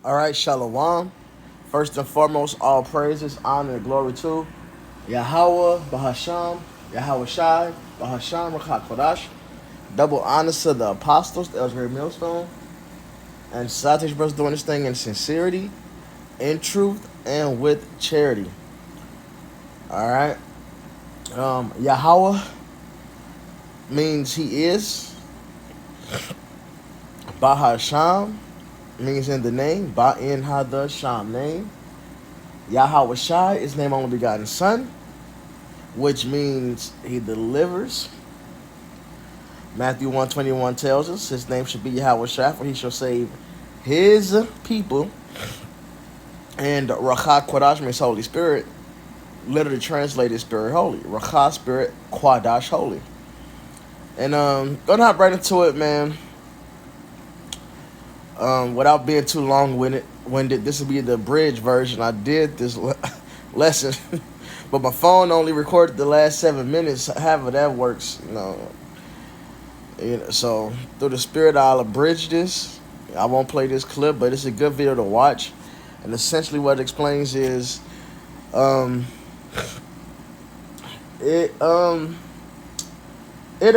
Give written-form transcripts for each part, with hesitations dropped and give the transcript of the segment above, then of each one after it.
All right, Shalom. First and foremost, all praises, honor, and glory to Yahweh, Bahasham, Yahweh Shai, Bahasham, Rakat Kodash. Double honors to the apostles, the Elder Millstone, and Satish brothers doing this thing in sincerity, in truth, and with charity. All right. Yahweh means he is. Bahasham means in the name. Ba'in Hada Sham name. Yahweh Shai is name only begotten Son, which means he delivers. Matthew 1:21 tells us his name should be Yahweh Shai, for he shall save his people. And Racha Quadash means Holy Spirit, literally translated Spirit Holy. Racha Spirit, Quadash Holy. And gonna hop right into it, man. Without being too long-winded, this will be the abridged version. I did this lesson, but my phone only recorded the last 7 minutes. However that works, so through the Spirit, I'll abridge this. I won't play this clip, but it's a good video to watch. And essentially, what it explains is, it'll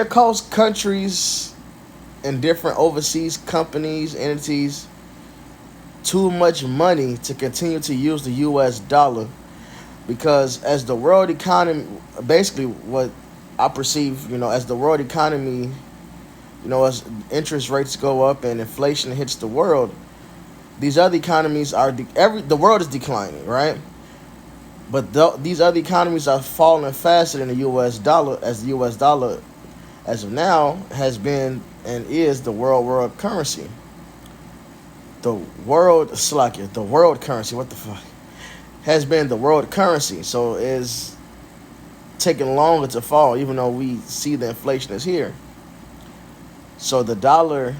cost countries and different overseas companies, entities, too much money to continue to use the U.S. dollar, because as the world economy, basically what I perceive, as the world economy, as interest rates go up and inflation hits the world, these other economies are the world is declining, right? But these other economies are falling faster than the U.S. dollar, as the U.S. dollar, as of now, has been and is the world currency. The world currency, what the fuck, has been the world currency. So it's taking longer to fall, even though we see the inflation is here. So the dollar,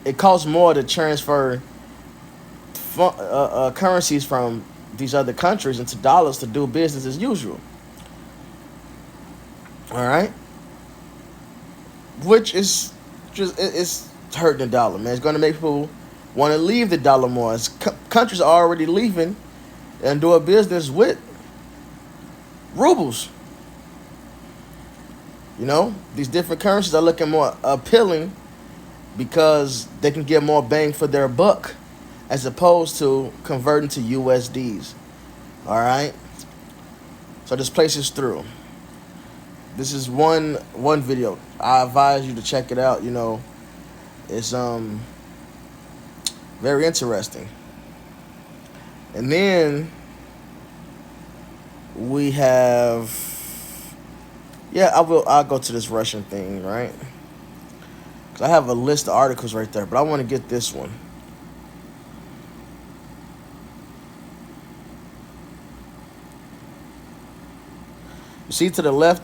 it costs more to transfer currencies from these other countries into dollars to do business as usual. All right, which is just it's hurting the dollar, man. It's going to make people want to leave the dollar more. As countries are already leaving and doing business with rubles. These different currencies are looking more appealing because they can get more bang for their buck, as opposed to converting to USDs. All right. So this place is through. This is one video. I advise you to check it out. It's very interesting. And then we have, I'll go to this Russian thing, right? Because I have a list of articles right there, but I want to get this one. You see to the left,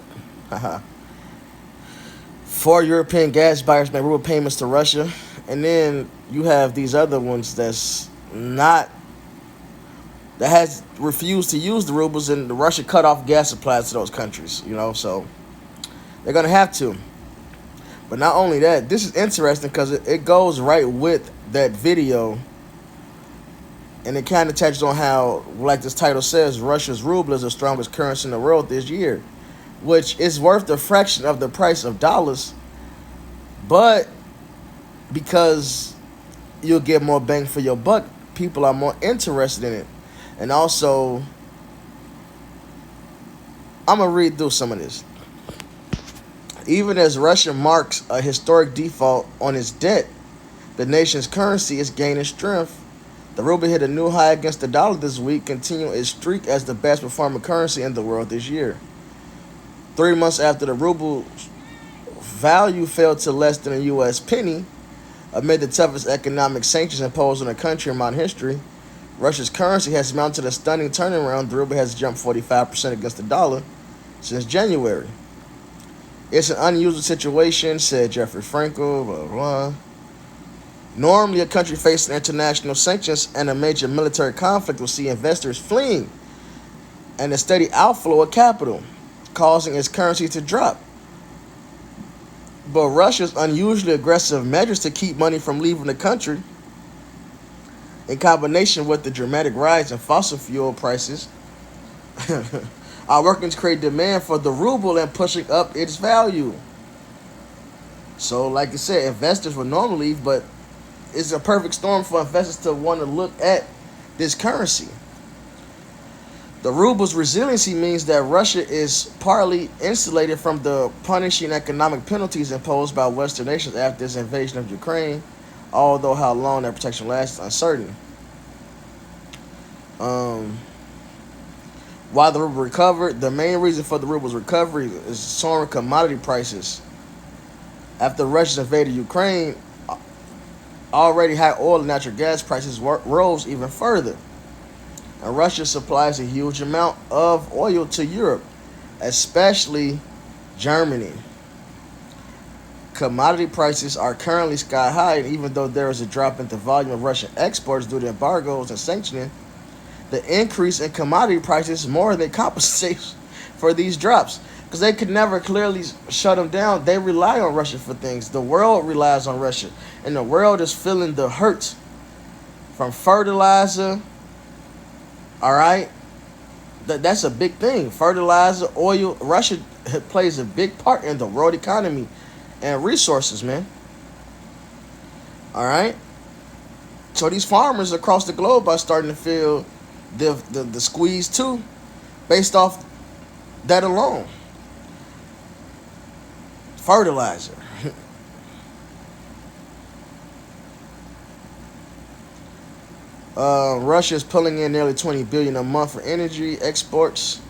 4 European gas buyers make ruble payments to Russia. And then you have these other ones that has refused to use the rubles, and Russia cut off gas supplies to those countries, so they're going to have to. But not only that, this is interesting because it goes right with that video. And it kind of touches on how, like this title says, Russia's ruble is the strongest currency in the world this year, which is worth a fraction of the price of dollars. But because you'll get more bang for your buck, people are more interested in it. And also, I'm going to read through some of this. Even as Russia marks a historic default on its debt, the nation's currency is gaining strength. The ruble hit a new high against the dollar this week, continuing its streak as the best performing currency in the world this year. 3 months after the ruble's value fell to less than a U.S. penny, amid the toughest economic sanctions imposed on the country in modern history, Russia's currency has mounted a stunning turnaround. The ruble has jumped 45% against the dollar since January. It's an unusual situation, said Jeffrey Frankel, blah, blah. Normally, a country facing international sanctions and a major military conflict will see investors fleeing and a steady outflow of capital, causing its currency to drop. But Russia's unusually aggressive measures to keep money from leaving the country In combination with the dramatic rise in fossil fuel prices, are working to create demand for the ruble and pushing up its value. So, like I said, investors will normally leave, but it's a perfect storm for investors to want to look at this currency. The ruble's resiliency means that Russia is partly insulated from the punishing economic penalties imposed by Western nations after its invasion of Ukraine, although how long that protection lasts is uncertain. Um, while the ruble recovered, the main reason for the ruble's recovery is soaring commodity prices. After Russia invaded Ukraine, already high oil and natural gas prices rose even further. And Russia supplies a huge amount of oil to Europe, especially Germany. Commodity prices are currently sky high, and even though there is a drop in the volume of Russian exports due to embargoes and sanctioning, the increase in commodity prices more than compensates for these drops. Because they could never clearly shut them down. They rely on Russia for things. The world relies on Russia. And the world is feeling the hurt from fertilizer. All right? That's a big thing. Fertilizer, oil. Russia plays a big part in the world economy and resources, man. All right? So these farmers across the globe are starting to feel the squeeze too, based off that alone. Fertilizer. Russia is pulling in nearly 20 billion a month for energy exports.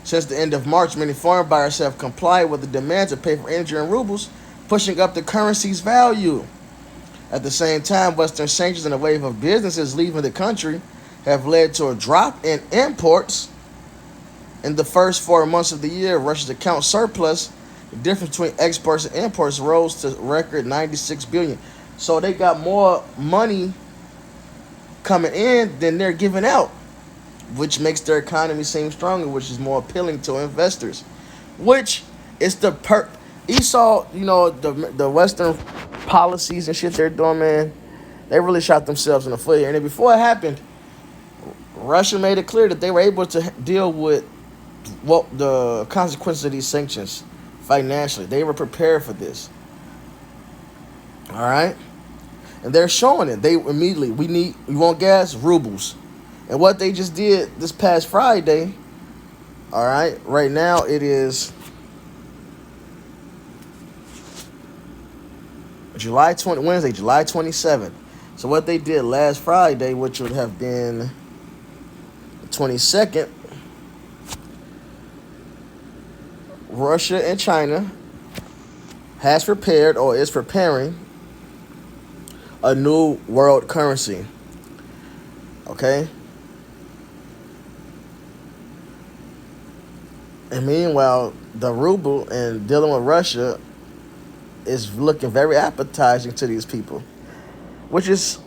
Since the end of March, many foreign buyers have complied with the demand to pay for energy in rubles, pushing up the currency's value. At the same time, Western sanctions and a wave of businesses leaving the country have led to a drop in imports. In the first 4 months of the year, Russia's account surplus, the difference between exports and imports, rose to record 96 billion. So they got more money coming in than they're giving out, which makes their economy seem stronger, which is more appealing to investors. Which is Esau, the Western policies and shit they're doing, man. They really shot themselves in the foot here. And then before it happened, Russia made it clear that they were able to deal with what the consequences of these sanctions financially. They were prepared for this. All right, and they're showing it. They immediately, we want gas, rubles, and what they just did this past Friday. All right, right now it is Wednesday, July 27th. So what they did last Friday, which would have been the 22nd, Russia and China has prepared or is preparing a new world currency. Okay? And meanwhile, the ruble and dealing with Russia is looking very appetizing to these people, which is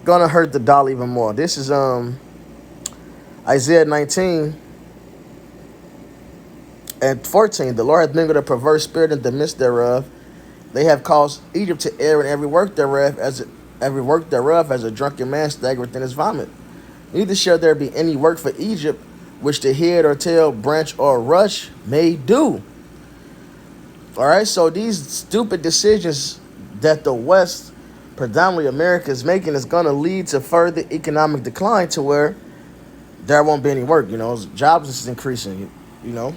gonna hurt the dollar even more. This is Isaiah 19 and 14. The Lord hath mingled a perverse spirit in the midst thereof. They have caused Egypt to err in every work thereof as a drunken man staggereth in his vomit. Neither shall there be any work for Egypt which the head or tail, branch or rush may do. All right, so these stupid decisions that the West, predominantly America, is making is going to lead to further economic decline to where there won't be any work. Jobs is increasing, and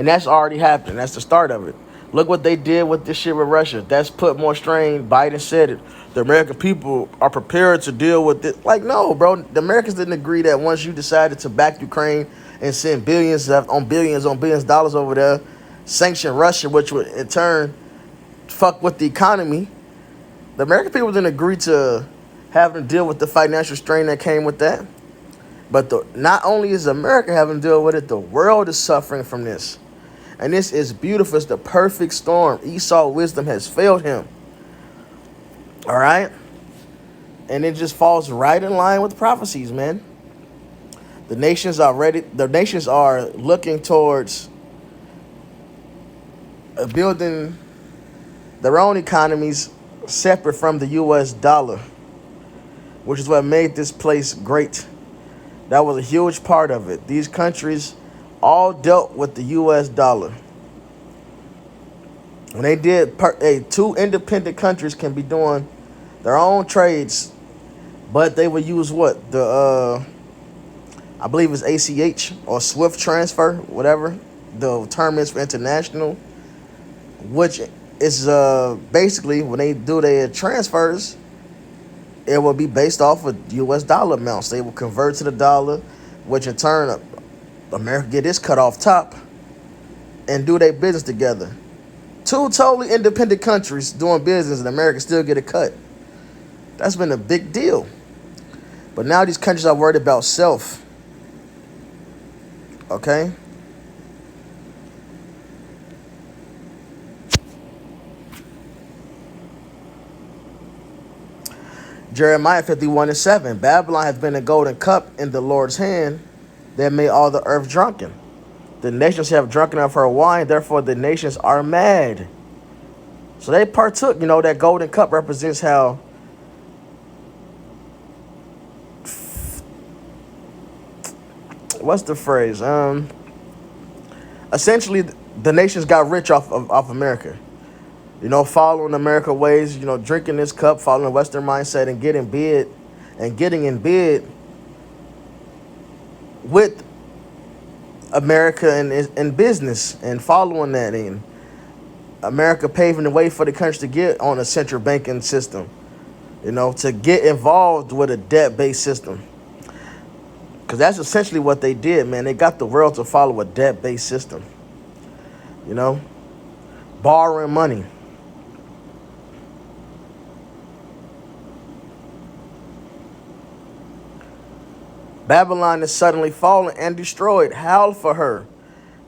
that's already happening. That's the start of it. Look what they did with this shit with Russia. That's put more strain. Biden said it. The American people are prepared to deal with it. Like, no, bro. The Americans didn't agree that once you decided to back Ukraine and send billions of dollars over there, sanction Russia, which would in turn fuck with the economy. The American people didn't agree to having to deal with the financial strain that came with that. But not only is America having to deal with it, the world is suffering from this. And this is beautiful. It's the perfect storm. Esau's wisdom has failed him. All right? And it just falls right in line with the prophecies, man. The nations are looking towards building their own economies separate from the US dollar, which is what made this place great. That was a huge part of it. These countries all dealt with the US dollar. When they did, two independent countries can be doing their own trades, but they would use what? I believe it's ACH or Swift transfer, whatever the term is for international, which is basically when they do their transfers, it will be based off of US dollar amounts. They will convert to the dollar, which in turn, America get this cut off top and do their business together. Two totally independent countries doing business and America still get a cut. That's been a big deal. But now these countries are worried about self. Okay? Jeremiah 51:7. Babylon has been a golden cup in the Lord's hand that made all the earth drunken. The nations have drunken of her wine, therefore the nations are mad. So they partook, that golden cup represents how what's the phrase? Essentially the nations got rich off America. Following America ways, drinking this cup, following the Western mindset and getting in bed with America and business and following that in. America paving the way for the country to get on a central banking system, to get involved with a debt-based system. Because that's essentially what they did, man. They got the world to follow a debt-based system, borrowing money. Babylon is suddenly fallen and destroyed. Howl for her.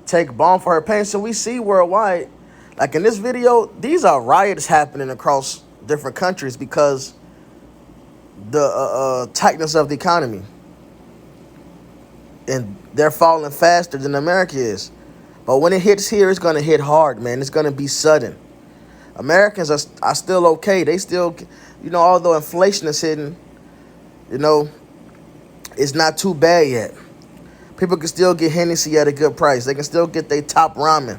Take balm for her pain. So we see worldwide, like in this video, these are riots happening across different countries because the tightness of the economy. And they're falling faster than America is. But when it hits here, it's going to hit hard, man. It's going to be sudden. Americans are still okay. They still, although inflation is hitting, it's not too bad yet. People can still get Hennessy at a good price. They can still get their top ramen.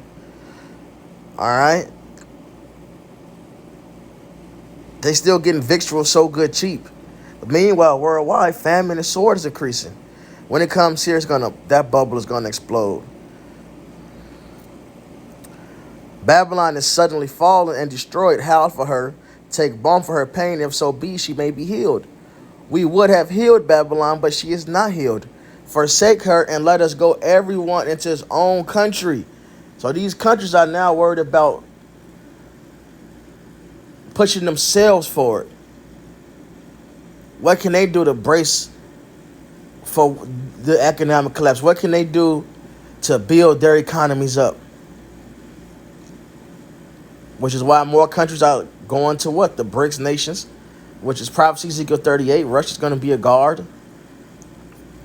All right? They still getting victuals so good cheap. But meanwhile, worldwide, famine and sword is increasing. When it comes here, that bubble is gonna explode. Babylon is suddenly fallen and destroyed. Howl for her. Take balm for her pain. If so be, she may be healed. We would have healed Babylon, but she is not healed. Forsake her and let us go everyone into his own country. So these countries are now worried about pushing themselves forward. What can they do to brace for the economic collapse? What can they do to build their economies up? Which is why more countries are going to what? The BRICS nations, which is Prophecy Ezekiel 38. Russia's going to be a guard,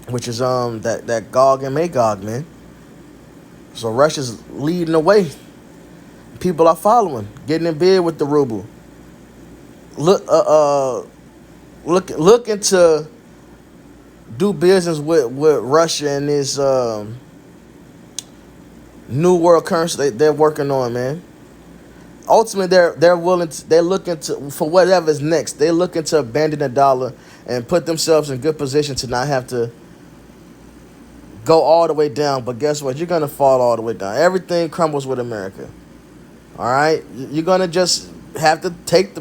which is that Gog and Magog, man. So Russia's leading the way. People are following, getting in bed with the ruble. Looking to do business with Russia and this new world currency they're working on, man. Ultimately, they're looking to for whatever's next. They're looking to abandon the dollar and put themselves in good position to not have to go all the way down. But guess what? You're gonna fall all the way down. Everything crumbles with America. All right, you're gonna just have to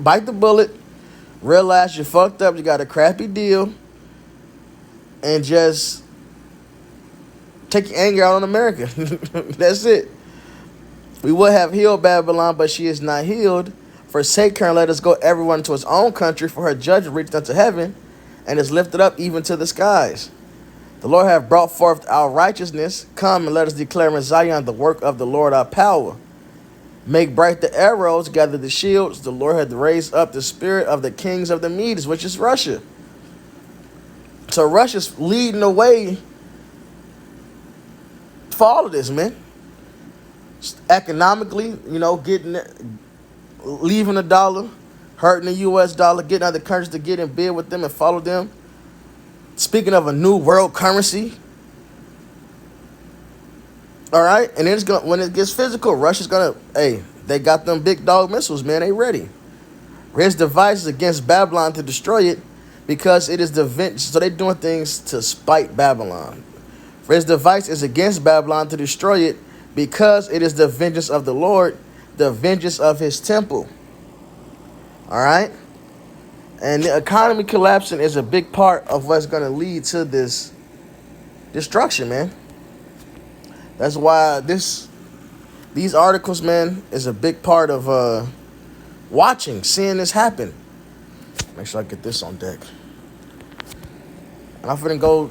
bite the bullet, realize you fucked up, you got a crappy deal, and just take your anger out on America. That's it. We would have healed Babylon, but she is not healed. Forsake her and let us go everyone to his own country, for her judgment reached unto heaven and is lifted up even to the skies. The Lord hath brought forth our righteousness. Come and let us declare in Zion the work of the Lord our power. Make bright the arrows, gather the shields. The Lord hath raised up the spirit of the kings of the Medes, which is Russia. So Russia's leading the way for all of this, man. Economically, leaving the dollar, hurting the U.S. dollar, getting other countries to get in bid with them and follow them. Speaking of a new world currency, all right, and it's going when it gets physical, Russia's gonna, hey, they got them big dog missiles, man. They ready. His device is against Babylon to destroy it because it is the so they doing things to spite Babylon. For his device is against Babylon to destroy it because it is the vengeance of the Lord, the vengeance of his temple. All right? And the economy collapsing is a big part of what's going to lead to this destruction, man. That's why these articles, man, is a big part of seeing this happen. Make sure I get this on deck. And I'm finna go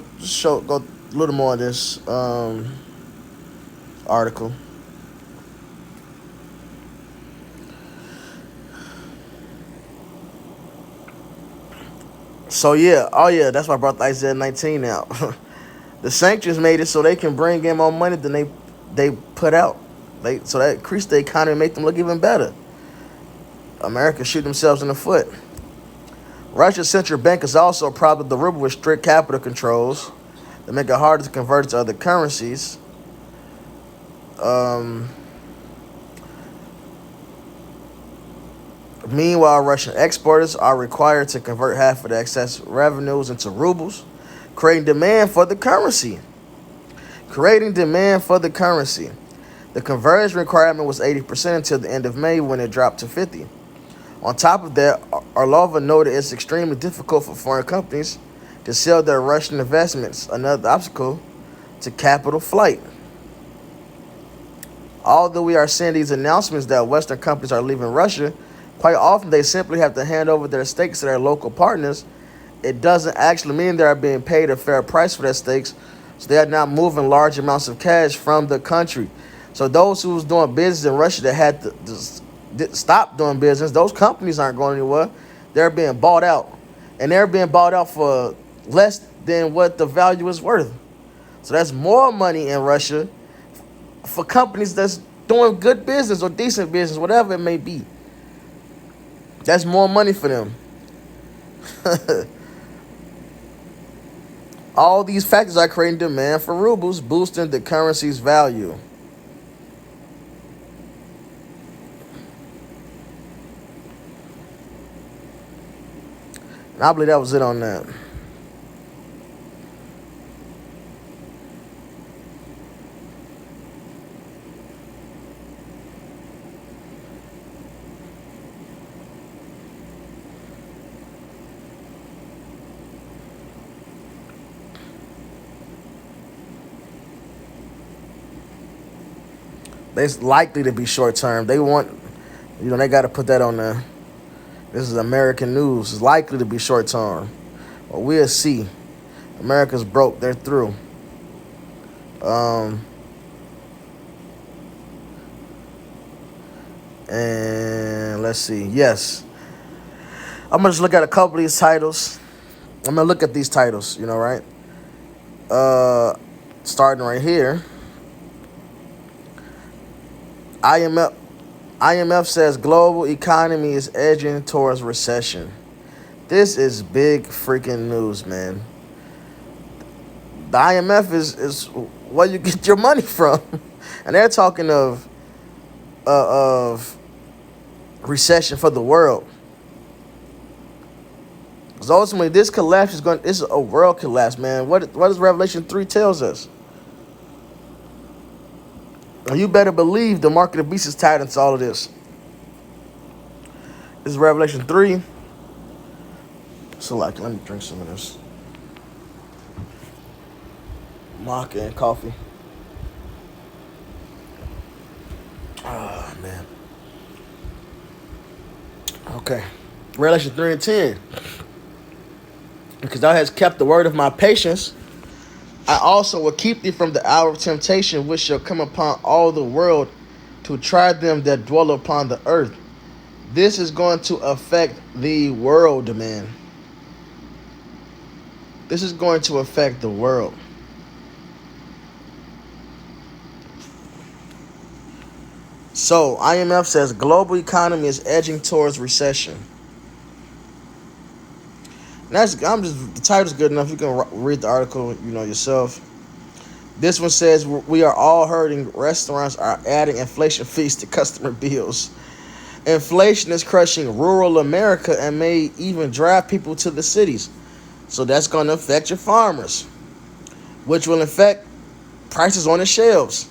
a little more of this article. So yeah, that's why I brought the Isaiah 19 out. The sanctions made it so they can bring in more money than they put out. So that increased the economy and make them look even better. America shoot themselves in the foot. Russia's central bank is also propped the ruble with strict capital controls that make it harder to convert it to other currencies. Meanwhile, Russian exporters are required to convert half of the excess revenues into rubles, creating demand for the currency. The conversion requirement was 80% until the end of May when it dropped to 50%. On top of that, Orlova noted it's extremely difficult for foreign companies to sell their Russian investments, another obstacle to capital flight. Although we are seeing these announcements that Western companies are leaving Russia, quite often they simply have to hand over their stakes to their local partners. It doesn't actually mean they are being paid a fair price for their stakes, so they are not moving large amounts of cash from the country. So those who was doing business in Russia that had to stop doing business, those companies aren't going anywhere. They're being bought out. And they're being bought out for less than what the value is worth. So that's more money in Russia for companies that's doing good business or decent business, whatever it may be. That's more money for them. All these factors are creating demand for rubles, boosting the currency's value. And I believe that was it on that. It's likely to be short term. They want, they got to put that on there. This is American news. It's likely to be short term. Well, we'll see. America's broke. They're through. And let's see. Yes. I'm going to just look at a couple of these titles. I'm going to look at these titles, right? Starting right here. IMF says global economy is edging towards recession. This is big freaking news, man. The IMF is where you get your money from. And they're talking of recession for the world. Because ultimately this collapse is a world collapse, man. What does Revelation 3 tells us? And you better believe the mark of the beast is tied into all of this. This is Revelation 3. So, let me drink some of this maca and coffee. Oh, man. Okay. Revelation 3 and 10. Because thou hast kept the word of my patience, I also will keep thee from the hour of temptation, which shall come upon all the world to try them that dwell upon the earth. This is going to affect the world, man. This is going to affect the world. So, IMF says global economy is edging towards recession. I'm just the title's good enough. You can read the article, yourself. This one says we are all hurting. Restaurants are adding inflation fees to customer bills. Inflation is crushing rural America and may even drive people to the cities. So that's going to affect your farmers, which will affect prices on the shelves.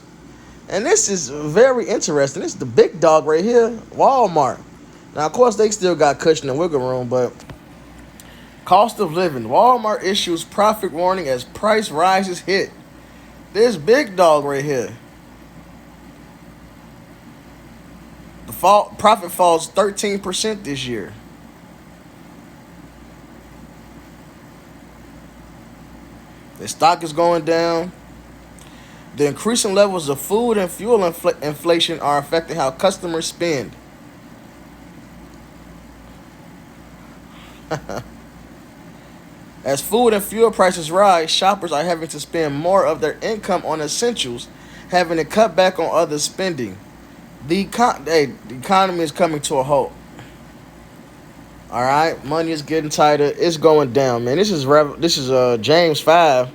And this is very interesting. This is the big dog right here, Walmart. Now, of course, they still got cushion and wiggle room, but cost of living. Walmart issues profit warning as price rises hit. This big dog right here. Profit falls 13% this year. The stock is going down. The increasing levels of food and fuel inflation are affecting how customers spend. As food and fuel prices rise, shoppers are having to spend more of their income on essentials, having to cut back on other spending. The economy is coming to a halt. All right, money is getting tighter. It's going down, man. This is James 5.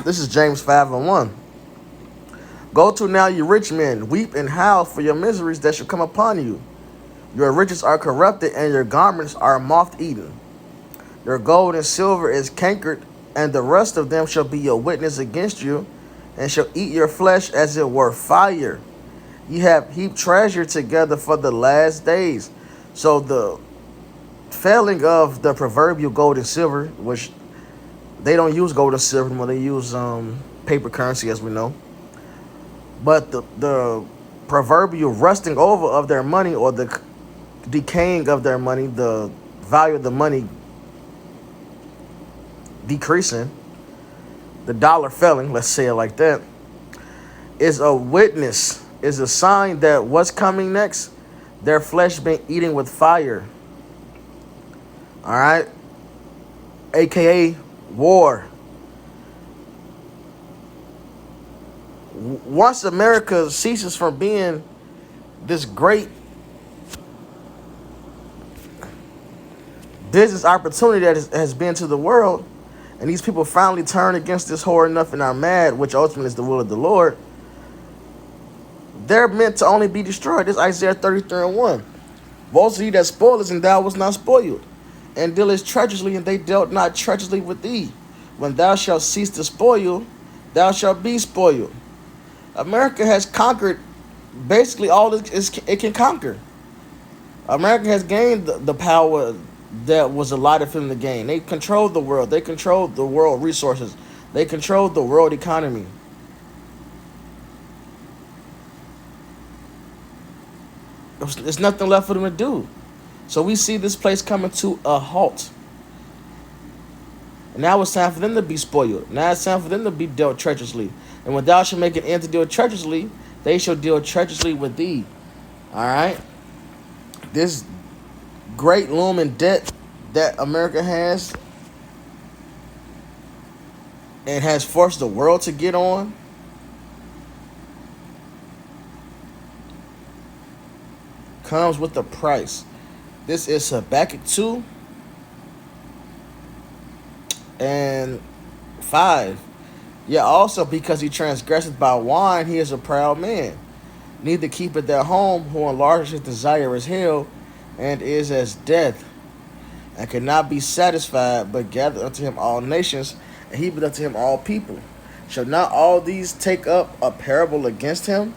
This is James 5:1. Go to now, you rich men, weep and howl for your miseries that shall come upon you. Your riches are corrupted, and your garments are moth-eaten. Your gold and silver is cankered, and the rest of them shall be your witness against you, and shall eat your flesh as it were fire. You have heaped treasure together for the last days. So the failing of the proverbial gold and silver, which they don't use gold and silver anymore, they use paper currency, as we know. But the proverbial rusting over of their money, or the decaying of their money, the value of the money decreasing, the dollar falling, let's say it like that, is a witness, is a sign that what's coming next, their flesh been eating with fire. All right, aka war. Once America ceases from being this great business opportunity that has been to the world, and these people finally turn against this whore enough and are mad, which ultimately is the will of the Lord, they're meant to only be destroyed. This Isaiah 33:1. Woe to thee that spoilest, and thou wast not spoiled, and dealest treacherously, and they dealt not treacherously with thee. When thou shalt cease to spoil, thou shalt be spoiled. America has conquered basically all it can conquer. America has gained the power that was allotted for them to gain. They control the world. They control the world resources. They control the world economy. There's nothing left for them to do. So we see this place coming to a halt. And now it's time for them to be spoiled. Now it's time for them to be dealt treacherously. And when thou shalt make an end to deal treacherously, they shall deal treacherously with thee. All right? This great looming debt that America has and has forced the world to get on, comes with a price. This is Habakkuk 2 and 5. Yet also because he transgresseth by wine, he is a proud man. Neither keepeth at home, who enlarges his desire as hell, and is as death, and cannot be satisfied, but gather unto him all nations, and heapeth unto him all people. Shall not all these take up a parable against him,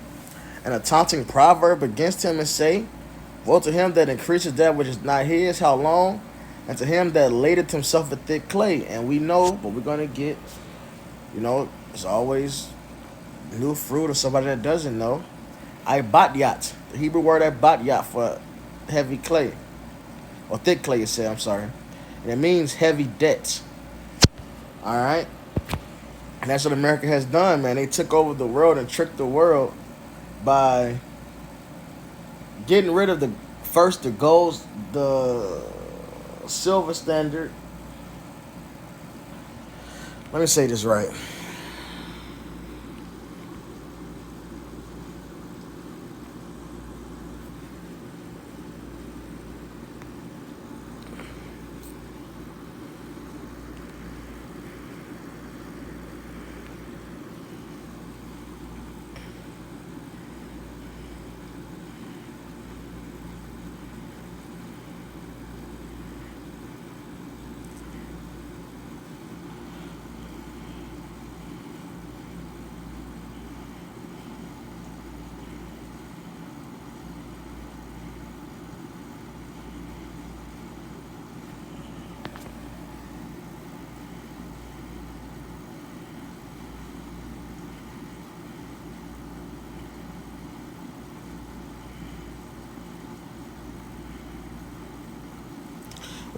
and a taunting proverb against him, and say, woe to him that increaseth that which is not his, how long? And to him that ladeth himself with thick clay. And we know, but we're going to get, there's always new fruit, or somebody that doesn't know. Ibadyat, the Hebrew word ibadyat for heavy clay, or thick clay, I'm sorry. And it means heavy debts. All right? And that's what America has done, man. They took over the world and tricked the world by getting rid of the gold, the silver standard. Let me say this right.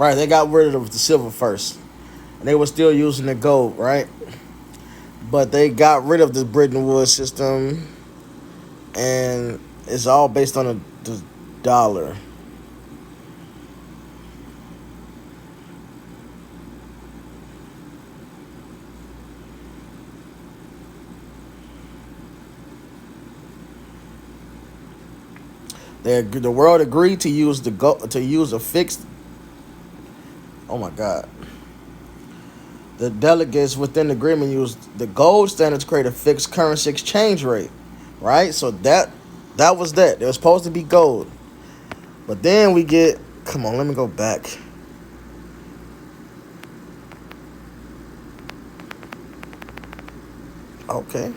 Right, they got rid of the silver first. And they were still using the gold, right? But they got rid of the Bretton Woods system, and it's all based on the dollar. The world agreed to use to use a fixed. Oh my God! The delegates within the agreement used the gold standard to create a fixed currency exchange rate, right? So that was that. It was supposed to be gold, but then we get. Come on, let me go back. Okay,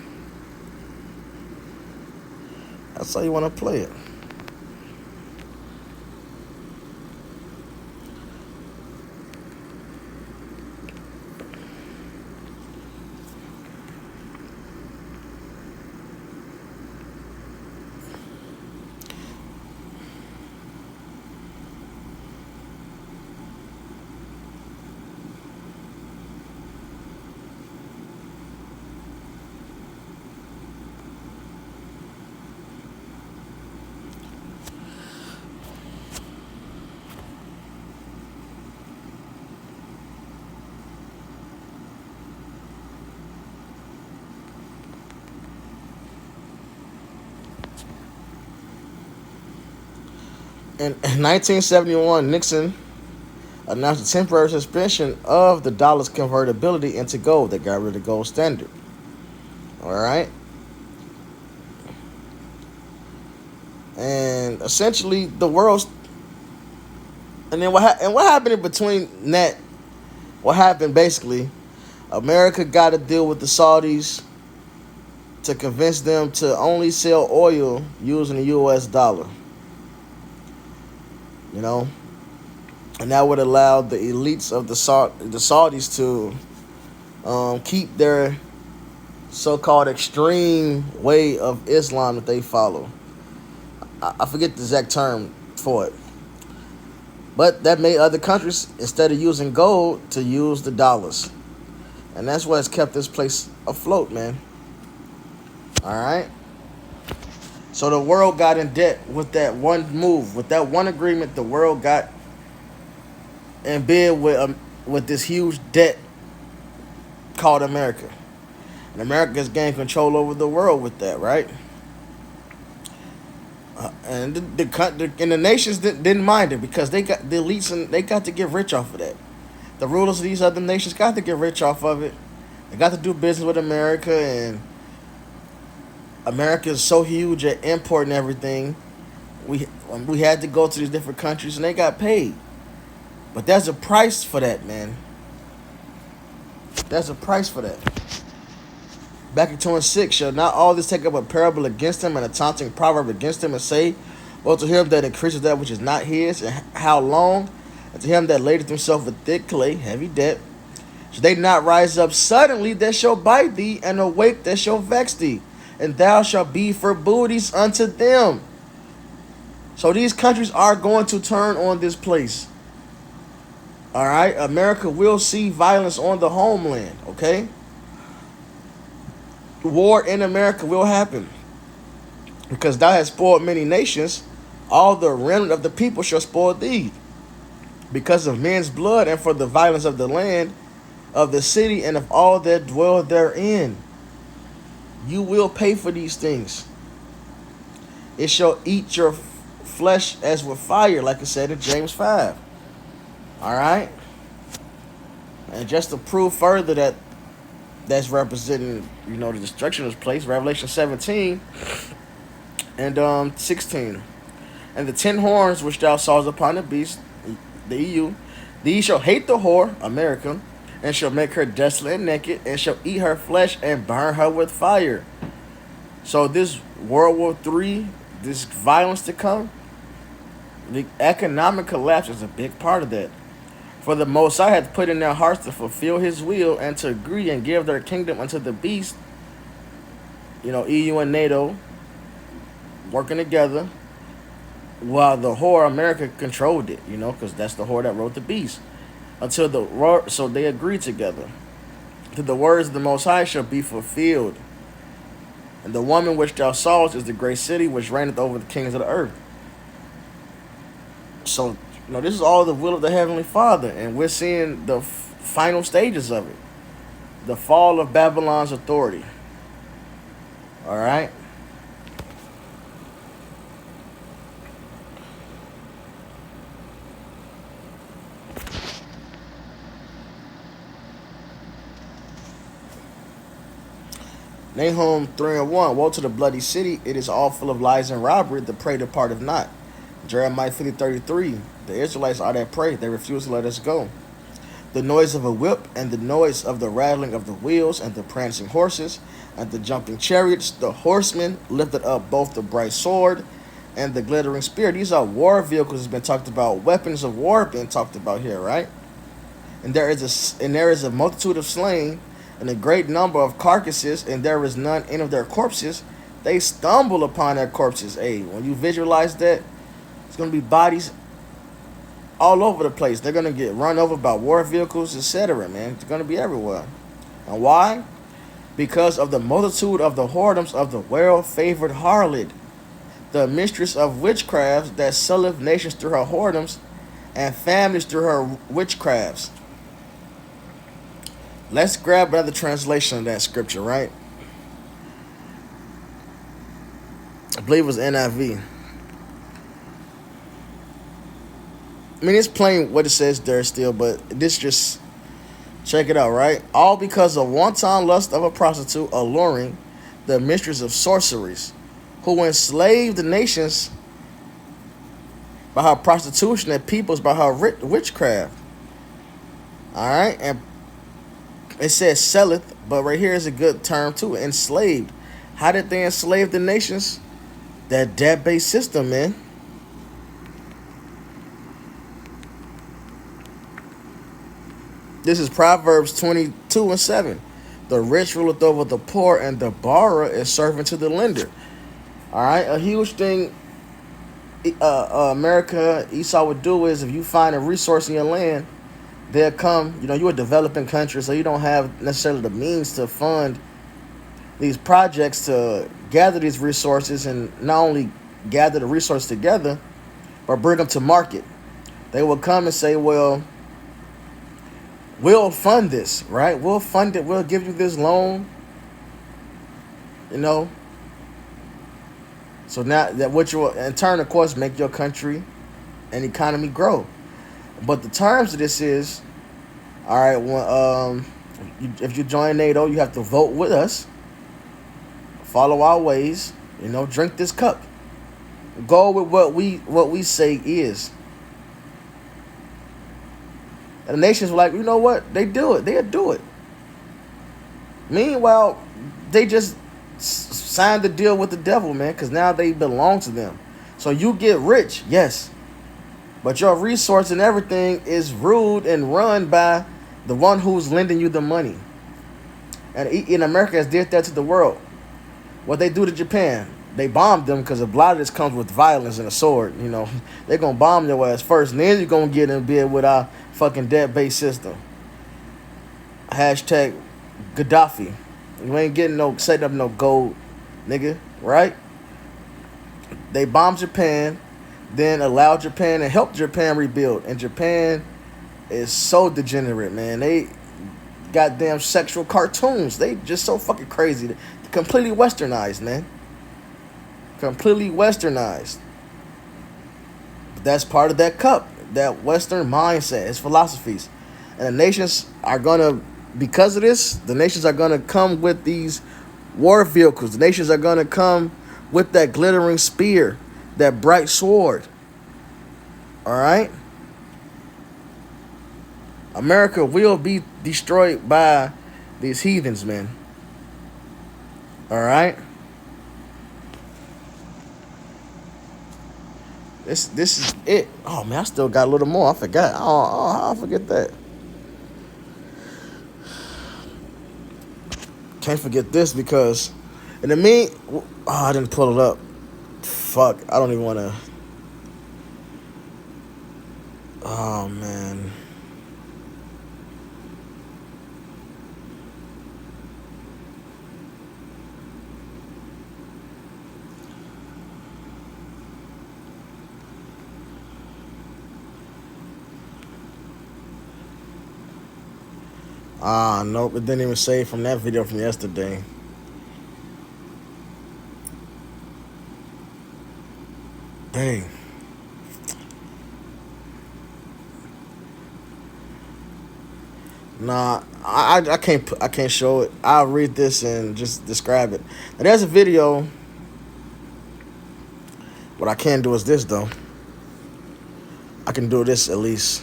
that's how you want to play it. In 1971, Nixon announced a temporary suspension of the dollar's convertibility into gold. That got rid of the gold standard. All right, and essentially the world's. And then what happened in between that? What happened basically? America got to deal with the Saudis to convince them to only sell oil using the U.S. dollar. You know, and that would allow the elites of the Saudis to keep their so-called extreme way of Islam that they follow. I forget the exact term for it, but that made other countries, instead of using gold, to use the dollars, and that's what has kept this place afloat, man. All right. So the world got in debt with that one move, with that one agreement. The world got in bed with this huge debt called America, and America's gained control over the world with that, right? And the nations didn't mind it because they got the elites and they got to get rich off of that. The rulers of these other nations got to get rich off of it. They got to do business with America, and America is so huge at importing everything. We had to go to these different countries, and they got paid. But there's a price for that, man. There's a price for that. Back in 26, shall not all this take up a parable against him and a taunting proverb against him, and say, well, to him that increases that which is not his, and how long? And to him that ladeth himself with thick clay, heavy debt, should they not rise up suddenly that shall bite thee, and awake that shall vex thee, and thou shalt be for booties unto them. So these countries are going to turn on this place. All right, America will see violence on the homeland, okay? War in America will happen because thou hast spoiled many nations. All the remnant of the people shall spoil thee because of men's blood and for the violence of the land, of the city, and of all that dwell therein. You will pay for these things. It shall eat your flesh as with fire, like it said in James 5. All right? And just to prove further that that's representing, the destruction of this place, Revelation 17 and 16. And the 10 horns which thou sawest upon the beast, the EU, these shall hate the whore, America, and shall make her desolate and naked, and shall eat her flesh and burn her with fire. So this World War III, this violence to come, the economic collapse is a big part of that. For the Most High hath put in their hearts to fulfill his will and to agree and give their kingdom unto the beast. EU and NATO working together. while the whore America controlled it, because that's the whore that wrote the beast. Until so they agreed together. Till the words of the Most High shall be fulfilled. And the woman which thou sawest is the great city which reigneth over the kings of the earth. So, this is all the will of the Heavenly Father, and we're seeing the final stages of it. The fall of Babylon's authority. All right? Nahum 3:1. Woe to the bloody city, it is all full of lies and robbery, the prey departeth not. Jeremiah 50:33. The Israelites are that prey, they refuse to let us go. The noise of a whip, and the noise of the rattling of the wheels, and the prancing horses, and the jumping chariots, the horsemen lifted up both the bright sword and the glittering spear. These are war vehicles has been talked about, weapons of war being talked about here, right? And there is a multitude of slain, and a great number of carcasses, and there is none in of their corpses. They stumble upon their corpses. Hey, when you visualize that, it's gonna be bodies all over the place. They're gonna get run over by war vehicles, etc. Man, it's gonna be everywhere. And why? Because of the multitude of the whoredoms of the well-favored harlot, the mistress of witchcrafts that selleth nations through her whoredoms, and families through her witchcrafts. Let's grab another translation of that scripture, right? I believe it was NIV. I mean, it's plain what it says there still, but this just, check it out, right? All because of wanton lust of a prostitute alluring the mistress of sorceries, who enslaved the nations by her prostitution and peoples by her witchcraft. All right, and it says selleth, but right here is a good term too. Enslaved. How did they enslave the nations? That debt-based system, man. This is Proverbs 22:7. The rich ruleth over the poor, and the borrower is servant to the lender. All right, a huge thing America, Esau would do is if you find a resource in your land, they'll come. You're a developing country, so you don't have necessarily the means to fund these projects to gather these resources and not only gather the resources together, but bring them to market. They will come and say, well, we'll fund this, right? We'll fund it. We'll give you this loan. So now that which will in turn, of course, make your country and economy grow. But the terms of this is, all right, well, if you join NATO, you have to vote with us, follow our ways, drink this cup, go with what we say is. And the nations were like, you know what? They do it. They'll do it. Meanwhile, they just signed the deal with the devil, man, because now they belong to them. So you get rich, yes, but your resource and everything is ruled and run by the one who's lending you the money. And in America has did that to the world. What they do to Japan, they bombed them because a lot of this comes with violence and a sword. They're going to bomb your ass first, and then you're going to get in bed with our fucking debt-based system. Hashtag Gaddafi. You ain't getting setting up no gold, nigga, right? They bombed Japan, then allowed Japan and helped Japan rebuild. And Japan is so degenerate, man. They goddamn sexual cartoons. They just so fucking crazy. They're completely westernized, man. Completely westernized. But that's part of that cup, that Western mindset, its philosophies. And the nations are going to, because of this, the nations are going to come with these war vehicles. The nations are going to come with that glittering spear, that bright sword. All right? America will be destroyed by these heathens, man. All right? This is it. Oh, man, I still got a little more. I forgot. Oh, I forget that. Can't forget this because, in the I didn't pull it up. Fuck, I don't even want to. Oh man. Ah, nope. It didn't even save from that video from yesterday. Dang. Nah, I can't show it. I'll read this and just describe it. Now, there's a video. What I can do is this though. I can do this at least.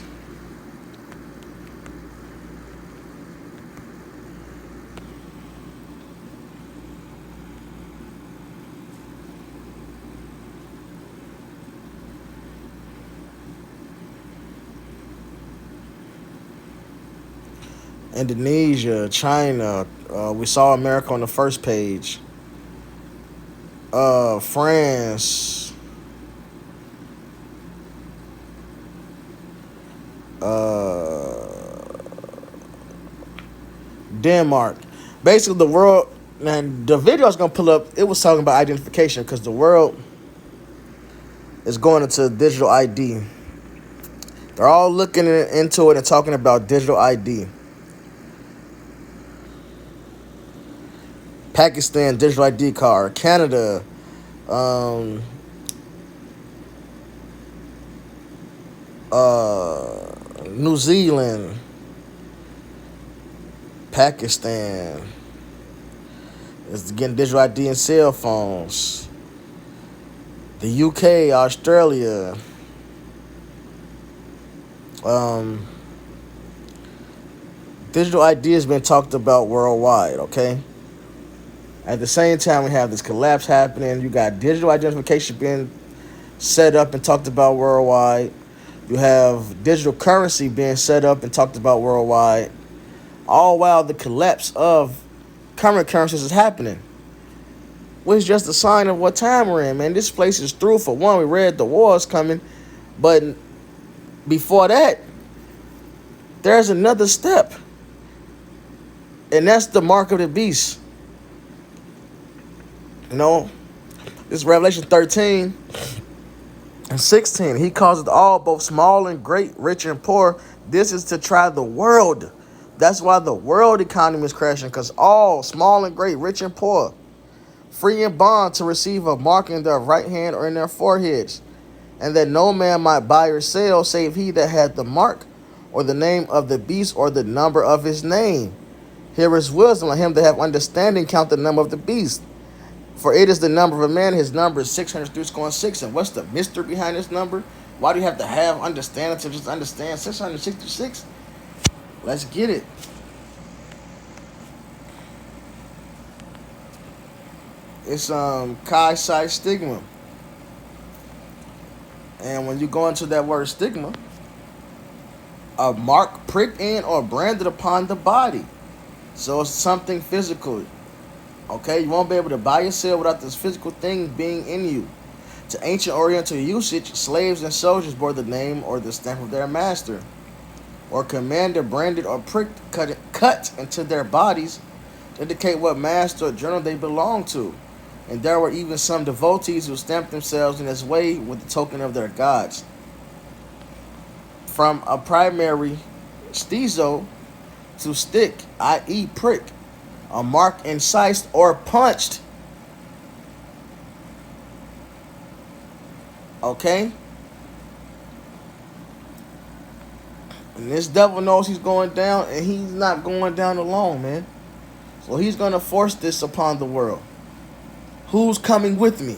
Indonesia, China. We saw America on the first page. France. Uh, Denmark. Basically, the world. And the video I was gonna pull up, it was talking about identification because the world is going into digital ID. They're all looking into it and talking about digital ID. Pakistan digital ID card. Canada. Um, New Zealand. Pakistan is getting digital ID in cell phones. The UK, Australia. Um, Digital ID has been talked about worldwide, okay? At the same time, we have this collapse happening. You got digital identification being set up and talked about worldwide. You have digital currency being set up and talked about worldwide. All while the collapse of current currencies is happening, which is just a sign of what time we're in, man. This place is through. For one, we read the war is coming, but before that, there's another step, and that's the mark of the beast. You know, this is Revelation 13 and 16. He causes all, both small and great, rich and poor. This is to try the world. That's why the world economy is crashing, because all, small and great, rich and poor, free and bond, to receive a mark in their right hand or in their foreheads, and that no man might buy or sell save he that had the mark, or the name of the beast, or the number of his name. Here is wisdom. Let him that have understanding count the number of the beast. For it is the number of a man. His number is 666. And what's the mystery behind this number? Why do you have to have understanding to just understand 666? Let's get it. It's Chi Psi stigma. And when you go into that word stigma, a mark pricked in or branded upon the body. So it's something physical. Okay, you won't be able to buy or sell without this physical thing being in you. To ancient Oriental usage, slaves and soldiers bore the name or the stamp of their master, or commander, branded or pricked, cut into their bodies to indicate what master or general they belonged to. And there were even some devotees who stamped themselves in this way with the token of their gods. From a primary stizo to stick, i.e. prick, a mark incised or punched. Okay? And this devil knows he's going down, and he's not going down alone, man. So he's going to force this upon the world. Who's coming with me?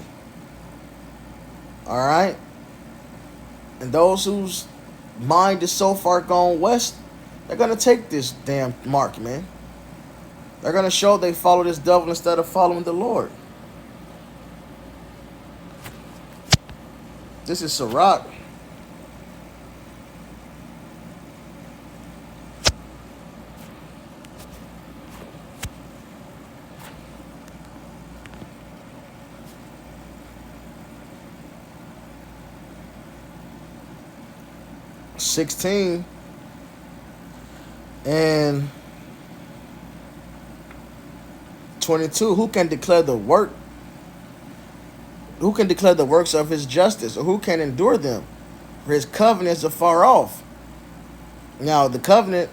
Alright? And those whose mind is so far gone west, they're going to take this damn mark, man. They're going to show they follow this devil instead of following the Lord. This is Sirach. 16 and 22. Who can declare the works of his justice, or who can endure them? For his covenants are far off. Now the covenant,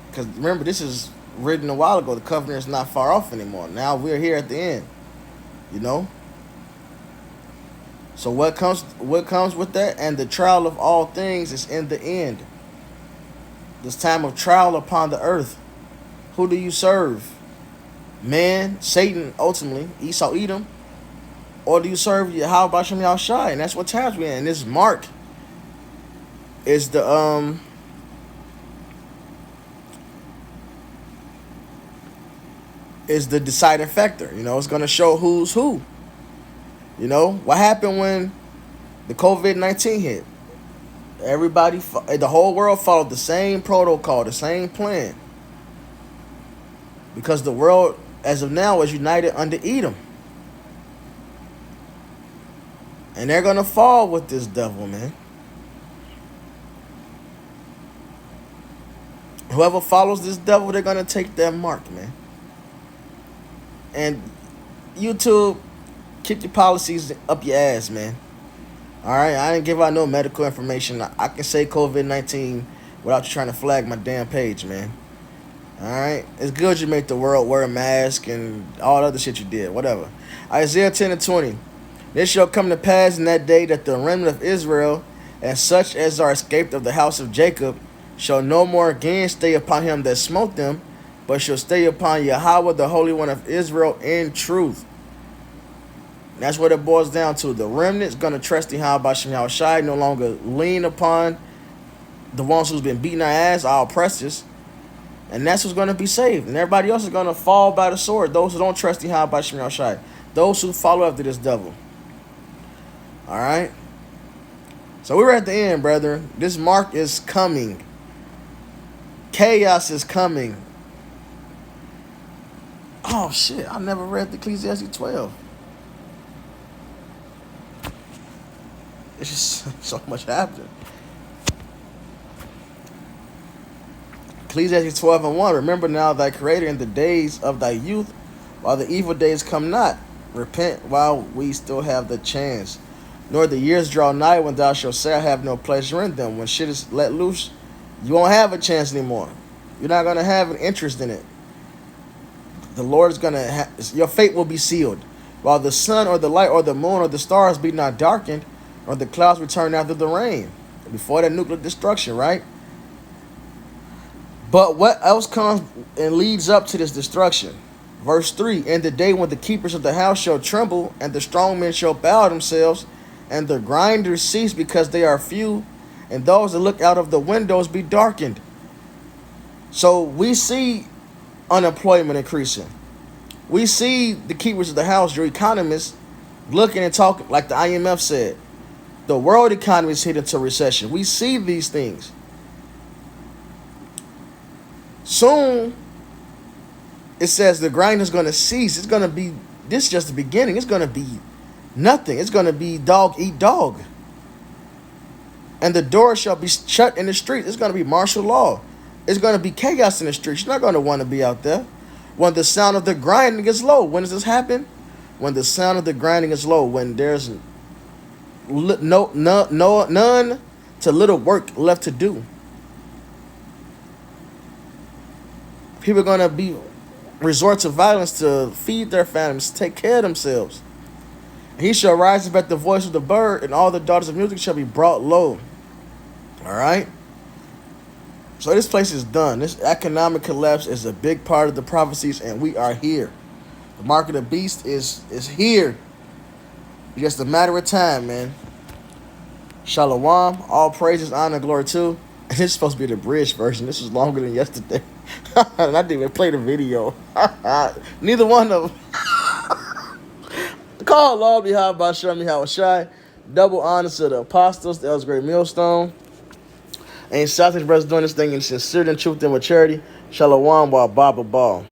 because remember this is written a while ago, the covenant is not far off anymore. Now we're here at the end, you know. So what comes with that? And the trial of all things is in the end. This time of trial upon the earth. Who do you serve? Man, Satan, ultimately, Esau, Edom, or do you serve Yahweh Bashem Yahushai? And that's what times we're in. And this mark is the deciding factor. You know, it's gonna show who's who. You know, what happened when the COVID-19 hit? Everybody, the whole world followed the same protocol, the same plan. Because the world, as of now, is united under Edom. And they're going to fall with this devil, man. Whoever follows this devil, they're going to take that mark, man. And YouTube, keep your policies up your ass, man. All right? I didn't give out no medical information. I can say COVID-19 without you trying to flag my damn page, man. All right? It's good you make the world wear a mask and all other shit you did. Whatever. Isaiah 10 and 20. This shall come to pass in that day that the remnant of Israel, and such as are escaped of the house of Jacob, shall no more again stay upon him that smote them, but shall stay upon Yahweh, the Holy One of Israel, in truth. And that's what it boils down to. The remnant is going to trust in Yahweh Bashem Yahushai, no longer lean upon the ones who's been beating our ass, our oppressors. And that's who's going to be saved. And everybody else is going to fall by the sword. Those who don't trust in Yahweh Bashem Yahushai. Those who follow after this devil. All right. So we're at the end, brethren. This mark is coming. Chaos is coming. Oh, shit. I never read the Ecclesiastes 12. It's just so much happening. Ecclesiastes 12 and 1. Remember now thy creator in the days of thy youth, while the evil days come not. Repent while we still have the chance. Nor the years draw nigh when thou shalt say, I have no pleasure in them. When shit is let loose, you won't have a chance anymore. You're not going to have an interest in it. The Lord is going to your fate will be sealed. While the sun or the light or the moon or the stars be not darkened, or the clouds return after the rain. Before that nuclear destruction, right? But what else comes and leads up to this destruction? Verse 3, in the day when the keepers of the house shall tremble, and the strong men shall bow themselves, and the grinders cease because they are few, and those that look out of the windows be darkened. So we see unemployment increasing. We see the keepers of the house, your economists, looking and talking like the IMF said. The world economy is headed into recession. We see these things. Soon, it says the grind is going to cease. It's going to be, this is just the beginning. It's going to be nothing. It's going to be dog eat dog. And the door shall be shut in the street. It's going to be martial law. It's going to be chaos in the streets. You're not going to want to be out there. When the sound of the grinding is low. When does this happen? When the sound of the grinding is low. When there's none to little work left to do. People are going to be resort to violence to feed their families, take care of themselves. He shall rise up at the voice of the bird, and all the daughters of music shall be brought low. All right? So this place is done. This economic collapse is a big part of the prophecies, and we are here. The mark of the beast is here. It's just a matter of time, man. Shalom. All praises, honor, glory too. And this is supposed to be the bridge version. This was longer than yesterday. And I didn't even play the video. Neither one of them. Call Lord behind by Shami Hawashai. Double honors to the apostles, the Elders Great Millstone. And Southern brothers doing this thing in sincerity and truth and maturity. Shalom while Baba Ball.